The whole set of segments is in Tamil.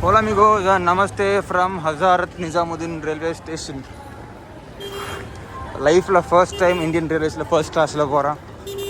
Hola amigos and namaste from Hazrat Nizamuddin railway station. Life la first time Indian Railways la first class la போறேன்.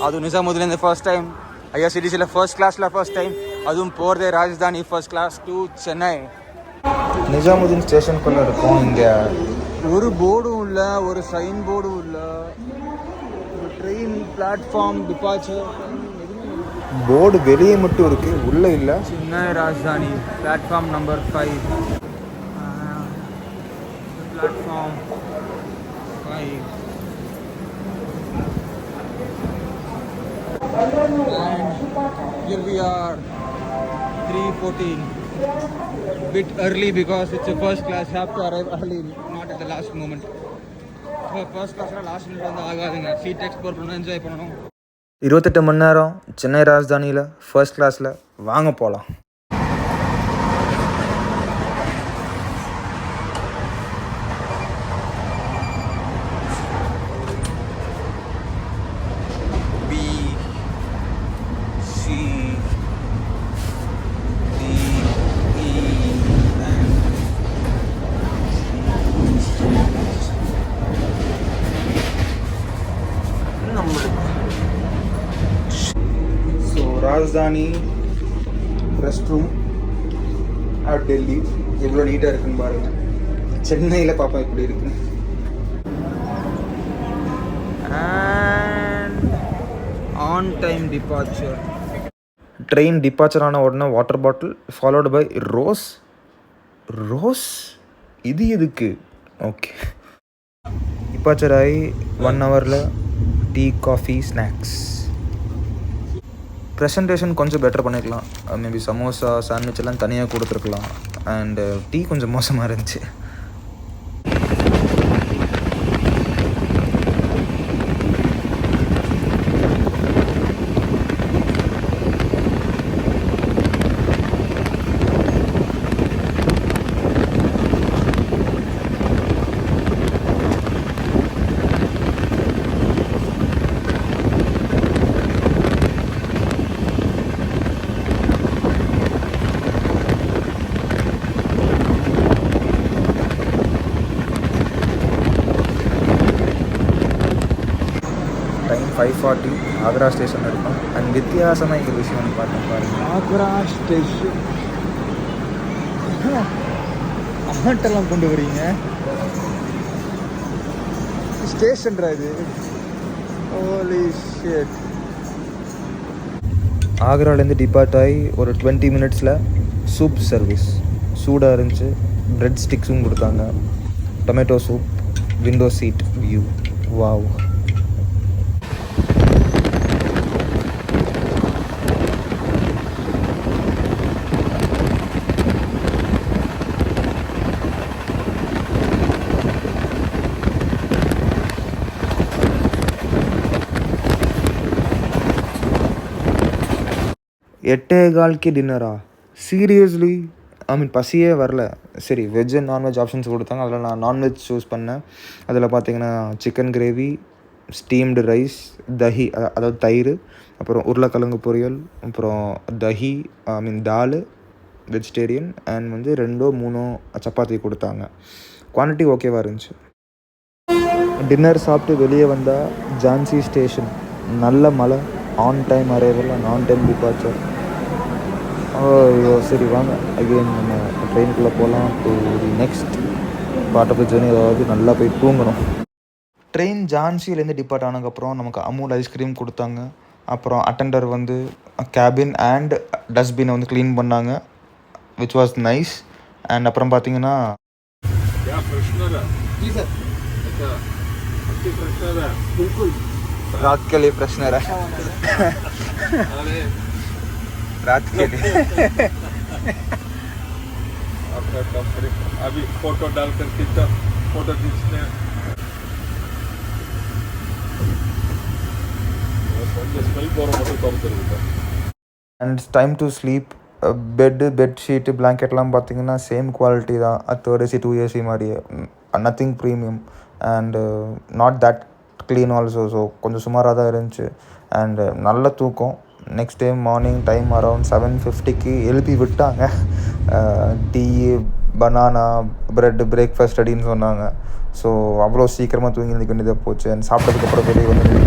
அது Nizamuddin first time. IRCTC la first class la first time. அதுவும் போறதே ராஜதானி first class to Chennai. Nizamuddin station குள்ள இருக்கும். இங்க ஒரு போர்டும் இல்ல, ஒரு சைன் போர்டும் இல்ல. ஒரு ட்ரெயின் பிளாட்ஃபார்ம் டிபார்ச்சர் போர்டு வெளியே மட்டும் இருக்கு, உள்ள இல்ல. Chennai RAJDHANI platform number 5. Platform 5. And here we are 3:14. Bit early because it's a first class. Have to arrive early, not at the last moment. First class last minute வந்து ஆகாதுங்க. சீட் எக்ஸ்ப்ளோர் பண்ணணும், என்ஜாய் பண்ணணும். 28 மணி நேரம் சென்னை ராஜதானியில் ஃபர்ஸ்ட் கிளாஸில் வாங்க போகலாம். Rajdhani rest room at Delhi எவ்வளோ நீட்டாக இருக்குன்னு பாருங்கள். சென்னையில் பாப்பா இப்படி இருக்கு. On time departure. Train departure ஆன உடனே water bottle followed by rose. இது எதுக்கு? ஓகே, டிபார்ச்சர் ஆகி 1 ஹவரில் டீ, காஃபி, ஸ்நாக்ஸ். ப்ரெசன்டேஷன் கொஞ்சம் பெட்டர் பண்ணிக்கலாம். மேபி சமோசா, சாண்ட்விச் எல்லாம் தனியாக கொடுத்துருக்கலாம். அண்டு டீ கொஞ்சம் மோசமாக இருந்துச்சு. டைம் 5:40 ஆக்ரா ஸ்டேஷன் இருக்கும். அண்ட் வித்தியாசமாக இங்கே விஷயம் பார்த்தேன் பாருங்கள். ஆக்ரா ஸ்டேஷன் அமௌண்ட்டெல்லாம் கொண்டு வரீங்க. ஸ்டேஷன்ரா இது? Holy shit. ஆக்ராலேருந்து டிபார்ட் ஆகி ஒரு 20 மினிட்ஸில் சூப் சர்வீஸ் சூடாக இருந்துச்சு. பிரெட் ஸ்டிக்ஸும் கொடுத்தாங்க. Tomato soup, window seat view. Wow. எட்டே கால்க்கு டின்னரா? சீரியஸ்லி? ஐ மீன் பசியே வரல. சரி, வெஜ் அண்ட் நான்வெஜ் ஆப்ஷன்ஸ் கொடுத்தாங்க. அதில் நான் நான்வெஜ் சூஸ் பண்ணேன். அதில் பார்த்தீங்கன்னா chicken gravy, steamed rice, dahi அதாவது தயிர், அப்புறம் உருளைக்கிழங்கு பொரியல், அப்புறம் தஹி ஐ மீன் தால் வெஜிடேரியன், அண்ட் வந்து 2-3 சப்பாத்தி கொடுத்தாங்க. குவான்டிட்டி ஓகேவாக இருந்துச்சு. டின்னர் சாப்பிட்டு வெளியே வந்தால் ஜான்சி ஸ்டேஷன். நல்ல மழை, on time arrival and on time departure. ஐயோ, சரி வாங்க அகெயின் நம்ம ட்ரெயினுக்குள்ளே போகலாம் to the next part of the journey. அதாவது நல்லா போய் தூங்கணும். ட்ரெயின் ஜான்சிலேருந்து டிபார்ட் ஆனதுக்கப்புறம் நமக்கு அமூல் ஐஸ்கிரீம் கொடுத்தாங்க. அப்புறம் அட்டெண்டர் வந்து கேபின் அண்ட் டஸ்ட்பினை வந்து க்ளீன் பண்ணாங்க, விச் வாஸ் நைஸ். அண்ட் அப்புறம் பார்த்தீங்கன்னா रात के लिए फ्रेशनर है. रात के लिए आपका कंपनी अभी फोटो डालकर कितना फोटो खींचने and it's time to sleep. Bedsheet, பிளாங்கெட்லாம் பார்த்தீங்கன்னா சேம் குவாலிட்டி தான். 3rd AC 2 AC மாதிரியே, nothing premium and not that clean also. So கொஞ்சம் சுமாராக தான் இருந்துச்சு. அண்டு நல்ல தூக்கம். Next day morning time around 7:50க்கு எழுப்பி விட்டாங்க. டீ, பனானா, ப்ரெட் பிரேக்ஃபாஸ்ட் ரெடின்னு சொன்னாங்க. ஸோ அவ்வளோ சீக்கிரமாக தூங்கி எழுந்திக்க வேண்டியதாக போச்சு. அண்ட் சாப்பிட்டதுக்கப்புறம் வெளியே வந்து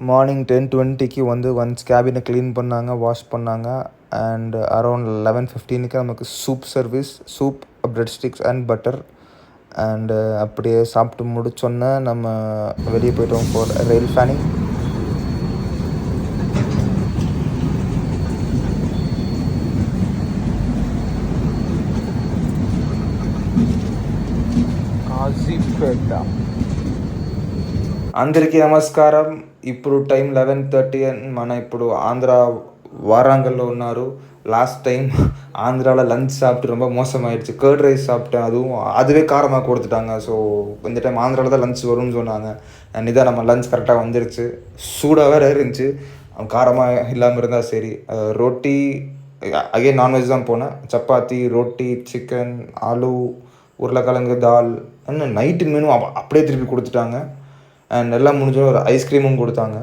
மார்னிங் 10:20க்கு வந்து ஒன்ஸ் கேபினை க்ளீன் பண்ணாங்க, வாஷ் பண்ணாங்க. அண்ட் அரௌண்ட் 11:15க்கு நமக்கு soup service, soup, bread sticks and butter. And அப்படியே சாப்பிட்டு முடிச்சோன்னே நம்ம வெளியே போயிட்டோம் ஃபார் ரெயில் ஃபேனிங். అందరికీ నమస్కారం. ఇప్పుడు టైం 11:30 మన ఇప్పుడు ఆంధ్ర వారాంగల్లో ఉన్నారు. லாஸ்ட் டைம் ஆந்திராவில் லஞ்ச் சாப்பிட்டு ரொம்ப மோசமாயிடுச்சு. கர்ட் ரைஸ் சாப்பிட்டேன், அதுவே காரமாக கொடுத்துட்டாங்க. ஸோ இந்த டைம் ஆந்திராவில் தான் லஞ்ச் வரும்னு சொன்னாங்க. அண்ட் இதான் நம்ம லஞ்ச் கரெக்டாக வந்துருச்சு. சூடாக வேறு இருந்துச்சு, காரமாக இல்லாமல் இருந்தால் சரி. ரொட்டி அகைன் நான்வெஜ் தான் போனேன். சப்பாத்தி, ரொட்டி, சிக்கன், ஆலு, உருளைக்கிழங்கு, தால். இன்னும் நைட்டு மெனு அப்படியே திருப்பி கொடுத்துட்டாங்க. அண்ட் எல்லாம் முடிஞ்சோம் ஒரு ஐஸ்கிரீமும் கொடுத்தாங்க.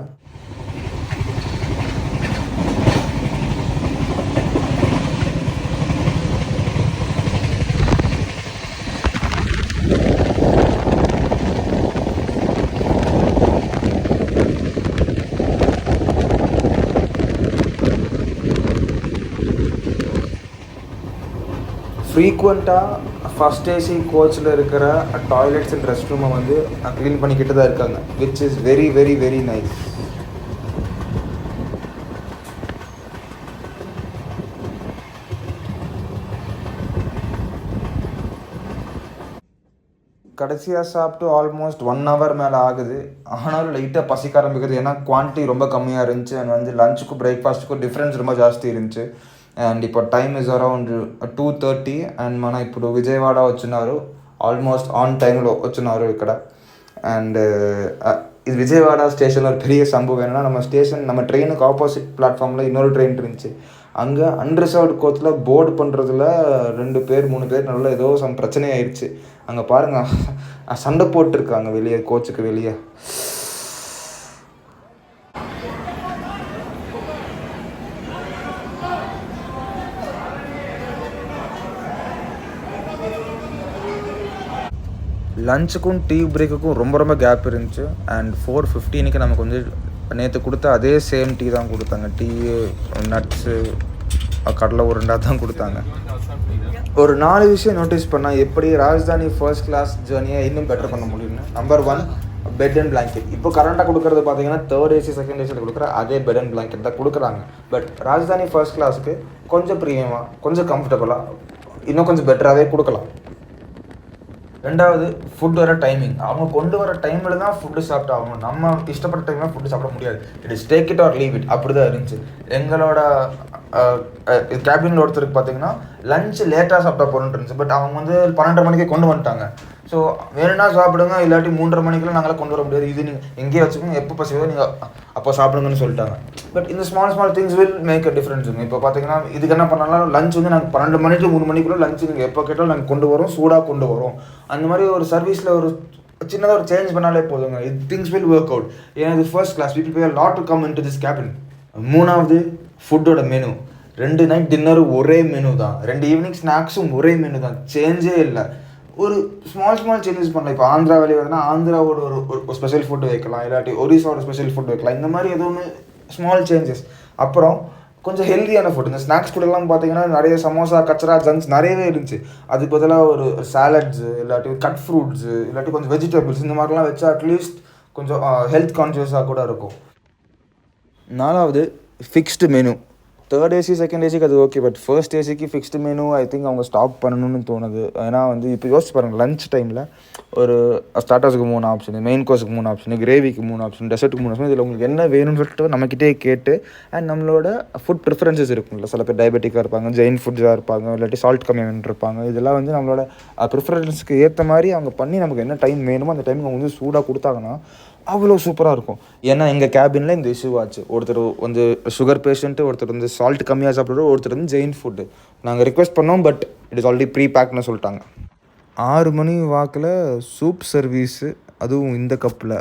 ஃப்ரீக்வெண்ட்டாக ஃபஸ்ட் ஏசி கோச்சில் இருக்கிற டாய்லெட்ஸ் அண்ட் ரெஸ்ட் ரூமை வந்து க்ளீன் பண்ணிக்கிட்டு தான் இருக்காங்க, which is very very very nice. கடைசியாக சாப்பிட்டு ஆல்மோஸ்ட் 1 hour மேலே ஆகுது. ஆனாலும் லைட்டாக பசிக்க ஆரம்பிக்குது. ஏன்னா குவான்டிட்டி ரொம்ப கம்மியாக இருந்துச்சு. அண்ட் வந்து லஞ்சுக்கும் பிரேக்ஃபாஸ்ட்டுக்கும் டிஃப்ரென்ஸ் ரொம்ப ஜாஸ்தி இருந்துச்சு. అండ్ ఇప్పుడు టైమ్ ఇస్ అరౌండ్ 2:30 అండ్ మన ఇప్పుడు విజయవాడ వచ్చినారు. ఆల్మోస్ట్ ఆన్ టైంలో వచ్చినారు ఇక్కడ. అండ్ இது விஜயவாடா ஸ்டேஷனில் ஒரு பெரிய சம்பவம் என்னென்னா, நம்ம ட்ரெயினுக்கு ஆப்போசிட் பிளாட்ஃபார்மில் இன்னொரு ட்ரெயின் இருந்துச்சு. அங்கே அன்ரிசர்வ்டு கோச்சில் போர்டு பண்ணுறதுல 2 பேர் 3 பேர் நல்லா ஏதோ பிரச்சனை ஆயிடுச்சு. அங்கே பாருங்கள், சண்டை போட்டிருக்காங்க வெளியே, கோச்சுக்கு வெளியே. லஞ்சுக்கும் டீ பிரேக்குக்கும் ரொம்ப ரொம்ப கேப் இருந்துச்சு. அண்ட் 4:15க்கு நமக்கு வந்து நேற்று கொடுத்த அதே சேம் டீ தான் கொடுத்தாங்க. டீ, நட்ஸு, கடலை உருண்டா தான் கொடுத்தாங்க. ஒரு 4 விஷயம் நோட்டீஸ் பண்ணால் எப்படி ராஜ்தானி ஃபர்ஸ்ட் கிளாஸ் ஜேர்னியை இன்னும் பெட்டர் பண்ண முடியும்னு. Number 1, bed and blanket. இப்போ கரண்ட்டாக கொடுக்குறது பார்த்தீங்கன்னா 3rd AC 2nd ACயில் கொடுக்குற அதே பெட் அண்ட் பிளாங்கெட் தான் கொடுக்குறாங்க. பட் ராஜ்தானி ஃபர்ஸ்ட் கிளாஸுக்கு கொஞ்சம் ப்ரீமியமாக, கொஞ்சம் கம்ஃபர்டபுளாக, இன்னும் கொஞ்சம் பெட்டராகவே கொடுக்கலாம். 2வது, ஃபுட் வர டைமிங். அவங்க கொண்டு வர டைமில் தான் ஃபுட்டு சாப்பிட்டு ஆகணும். நம்ம இஷ்டப்பட்ட டைமில் ஃபுட்டு சாப்பிட முடியாது. It is take it or leave it, அப்படி தான் இருந்துச்சு. எங்களோட கேபினில் ஒருத்தருக்கு பார்த்தீங்கன்னா லஞ்சு லேட்டாக சாப்பிட்டா போகணுன்னு இருந்துச்சு. பட் அவங்க வந்து 12:30 மணிக்கே கொண்டு வந்துட்டாங்க. ஸோ வேணும்னா சாப்பிடுங்க, இல்லாட்டி 3:30 மணிக்கெலாம் நாங்களாம் கொண்டு வர முடியாது. இது நீங்கள் எங்கேயே வச்சுக்கோங்க, எப்போ பசியோ நீங்கள் அப்போ சாப்பிடுங்கன்னு சொல்லிட்டாங்க. பட் இந்த small things will make a டிஃப்ரென்ஸுங்க. இப்போ பார்த்தீங்கன்னா இதுக்கு என்ன பண்ணாலும் லஞ்ச் வந்து நாங்கள் 12 மணி to 3 மணிக்குள்ளே லஞ்சு நீங்கள் எப்போ கேட்டாலும் நாங்கள் கொண்டு வரோம், சூடாக கொண்டு வரோம். அந்த மாதிரி ஒரு சர்வீஸில் ஒரு சின்னதாக ஒரு சேஞ்ச் பண்ணாலே போதுங்க, திங்ஸ் வில் ஒர்க் அவுட். ஏன்னா இது first class, people pay lot to come in to this cabin. 3வது, ஃபுட்டோட மெனு. 2 நைட் டின்னரு ஒரே மெனு தான், 2 ஈவினிங் ஸ்நாக்ஸும் ஒரே மெனு தான், சேஞ்சே இல்லை. ஒரு ஸ்மால் சேஞ்சஸ் பண்ணலாம். இப்போ ஆந்திரா வெளியே வருதுன்னா ஆந்திராவோட ஒரு ஸ்பெஷல் ஃபுட்டு வைக்கலாம், இல்லாட்டி ஒரிசாவோட ஸ்பெஷல் ஃபுட்டு வைக்கலாம். இந்த மாதிரி ஏதோ ஒன்று ஸ்மால் சேஞ்சஸ். அப்புறம் கொஞ்சம் ஹெல்தியான ஃபுட். இந்த ஸ்நாக்ஸ் ஃபுட்டெல்லாம் பார்த்தீங்கன்னா நிறைய சமோசா, கச்சரா, ஜங்க்ஸ் நிறையவே இருந்துச்சு. அதுக்கு பதிலாக ஒரு சாலட்ஸு, இல்லாட்டி கட் ஃப்ரூட்ஸு, இல்லாட்டி கொஞ்சம் வெஜிடபிள்ஸ், இந்த மாதிரிலாம் வச்சா அட்லீஸ்ட் கொஞ்சம் ஹெல்த் கான்ஷியஸாக கூட இருக்கும். 4வது, fixed menu. Third AC second ஏசிக்கு அது ஓகே, பட் ஃபர்ஸ்ட் ஏசிக்கு ஃபிக்ஸ்டு மெனு ஐ திங்க் அவங்க ஸ்டாப் பண்ணணும்னு தோணுது. ஏன்னா வந்து இப்போ யோசிச்சு பாருங்கள், லஞ்ச் டைமில் ஒரு ஸ்டார்டர்ஸுக்கு 3 ஆப்ஷன், மெயின் கோர்ஸுக்கு 3 ஆப்ஷன், கிரேவிக்கு 3 ஆப்ஷன், டெசர்ட்டுக்கு 3 ஆப்ஷன். இதில் உங்களுக்கு என்ன வேணும்னு சொல்லிட்டு நம்மக்கிட்டே கேட்டு அண்ட் நம்மளோட ஃபுட் ப்ரிஃபரன்சஸ் இருக்கும்ல, சில பேர் டயபெட்டிக்காக இருப்பாங்க, ஜெயின் ஃபுட்ஸாக இருப்பாங்க, இல்லாட்டி சால்ட் கம்மியாக இருப்பாங்க. இதெல்லாம் வந்து நம்மளோட ப்ரிஃபரன்ஸுக்கு ஏற்ற மாதிரி அவங்க பண்ணி நமக்கு என்ன டைம் வேணுமோ அந்த டைமுக்கு அவங்க வந்து சூடாக கொடுத்தாங்கன்னா அவ்வளோ சூப்பராக இருக்கும். ஏன்னா எங்கள் கேபினில் இந்த இஷ்யூ ஆச்சு. ஒருத்தர் வந்து சுகர் பேஷண்ட்டு, ஒருத்தர் வந்து சால்ட் கம்மியாக சாப்பிட்ற, ஒருத்தர் வந்து ஜெயின் ஃபுட்டு. நாங்கள் ரிக்வெஸ்ட் பண்ணோம், but it is already pre பேக்னு சொல்லிட்டாங்க. 6 மணி வாக்கில் சூப் சர்வீஸு, அதுவும் இந்த கப்பில்.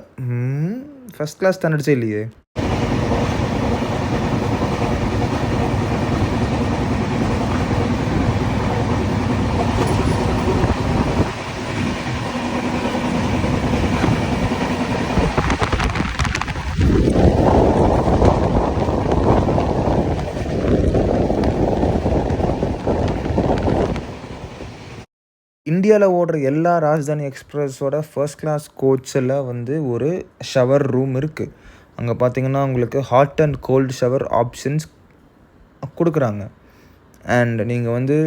ஃபஸ்ட் கிளாஸ் ஸ்டாண்டர்ட்ஸே இல்லையே. இந்தியாவில் ஓடுற எல்லா ராஜ்தானி எக்ஸ்பிரஸோட ஃபர்ஸ்ட் கிளாஸ் கோச்சில் வந்து ஒரு ஷவர் ரூம் இருக்குது. அங்கே பார்த்தீங்கன்னா உங்களுக்கு hot and gold shower options கொடுக்குறாங்க. அண்ட் நீங்கள் வந்து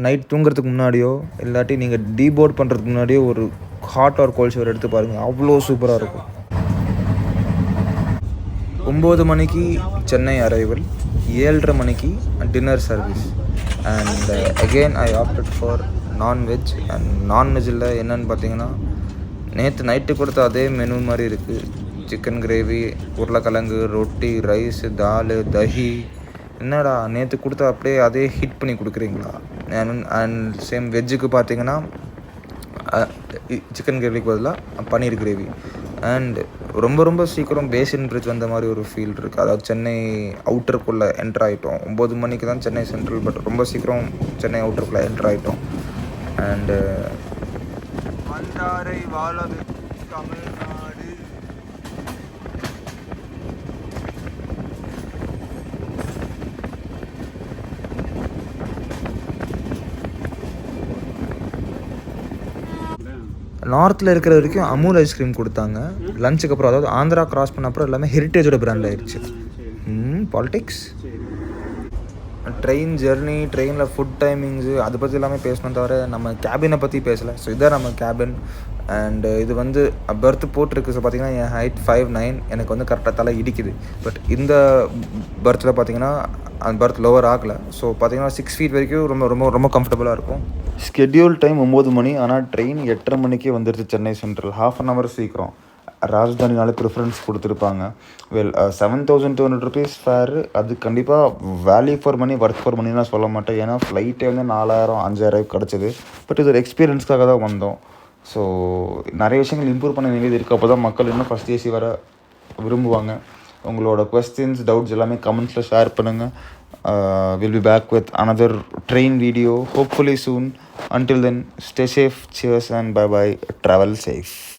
நைட் தூங்குறதுக்கு முன்னாடியோ இல்லாட்டி நீங்கள் டீபோர்ட் பண்ணுறதுக்கு முன்னாடியோ ஒரு ஹாட் ஆர் கோல்டு ஷவர் எடுத்து பாருங்கள், அவ்வளோ சூப்பராக இருக்கும். 9 மணிக்கு சென்னை அரைவல், 7:30 மணிக்கு dinner service. And again I opted for nonveg. And நான்வெஜ்ஜில் என்னென்னு பார்த்தீங்கன்னா நேற்று நைட்டு கொடுத்த அதே மெனு மாதிரி இருக்குது. சிக்கன் கிரேவி, உருளைக்கிழங்கு, ரொட்டி, ரைஸு, தால், தஹி. என்னடா நேற்று கொடுத்த அப்படியே அதே ஹிட் பண்ணி கொடுக்குறீங்களா? அண்ட் சேம் வெஜ்ஜுக்கு பார்த்தீங்கன்னா சிக்கன் கிரேவிக்கு பதிலாக பன்னீர் கிரேவி. அண்ட் ரொம்ப ரொம்ப சீக்கிரம் பேசின் பிரிட்ஜ் வந்த மாதிரி ஒரு ஃபீல் இருக்குது. அதாவது சென்னை அவுட்டருக்குள்ளே என்ட்ரு ஆகிட்டோம். 9 மணிக்கு தான் சென்னை சென்ட்ரல், பட் ரொம்ப சீக்கிரம் சென்னை அவுட்டருக்குள்ளே என்ட்ரு ஆகிட்டோம். அண்டு வந்தாரை வாழ தமிழ்நாடு. நார்த்தில் இருக்கிற வரைக்கும் அமூல் ஐஸ்கிரீம் கொடுத்தாங்க. லஞ்சுக்கு அப்புறம், அதாவது ஆந்திரா கிராஸ் பண்ண அப்புறம் எல்லாமே ஹெரிட்டேஜோட பிராண்ட் ஆயிடுச்சு. பாலிடிக்ஸ். ட்ரெயின் ஜெர்னி, ட்ரெயினில் ஃபுட் டைமிங்ஸு, அதை பற்றி எல்லாமே பேசணும் தவிர நம்ம கேபினை பற்றி பேசலை. ஸோ இதான் நம்ம கேபின். அண்டு இது வந்து பர்த்து போட்டிருக்கு. ஸோ பார்த்திங்கன்னா என் ஹைட் 5'9", எனக்கு வந்து கரெக்டாக தலை இடிக்குது. பட் இந்த பர்த்தில் பார்த்திங்கன்னா அந்த பர்த் லோவர் ஆகலை. ஸோ பார்த்திங்கன்னா 6 feet வரைக்கும் ரொம்ப ரொம்ப ரொம்ப கம்ஃபர்டபுளாக இருக்கும். ஸ்கெட்யூல் டைம் 9 மணி, ஆனால் ட்ரெயின் 8:30 மணிக்கே வந்துடுச்சு சென்னை சென்ட்ரல். 1/2 hour சீக்கிரம். ராஜ்தானினால ப்ரிஃபரன்ஸ் கொடுத்துருப்பாங்க. 7,200 rupees ஃபேரு. அது கண்டிப்பாக value for money, work for money நான் சொல்ல மாட்டேன். ஏன்னா ஃப்ளைட்டே வந்து 4,000 5,000 கிடச்சிது. பட் இது ஒரு எக்ஸ்பீரியன்ஸ்க்காக தான் வந்தோம். ஸோ நிறைய விஷயங்கள் இம்ப்ரூவ் பண்ண வேண்டியது இருக்குது. அப்போ தான் மக்கள் இன்னும் ஃபஸ்ட் ஏசி வர விரும்புவாங்க. உங்களோட கொஸ்டின்ஸ், டவுட்ஸ் எல்லாமே கமெண்ட்ஸில் ஷேர் பண்ணுங்கள். We'll be back with another train video hopefully soon. Until then, stay safe. Cheers and bye bye. Travel safe.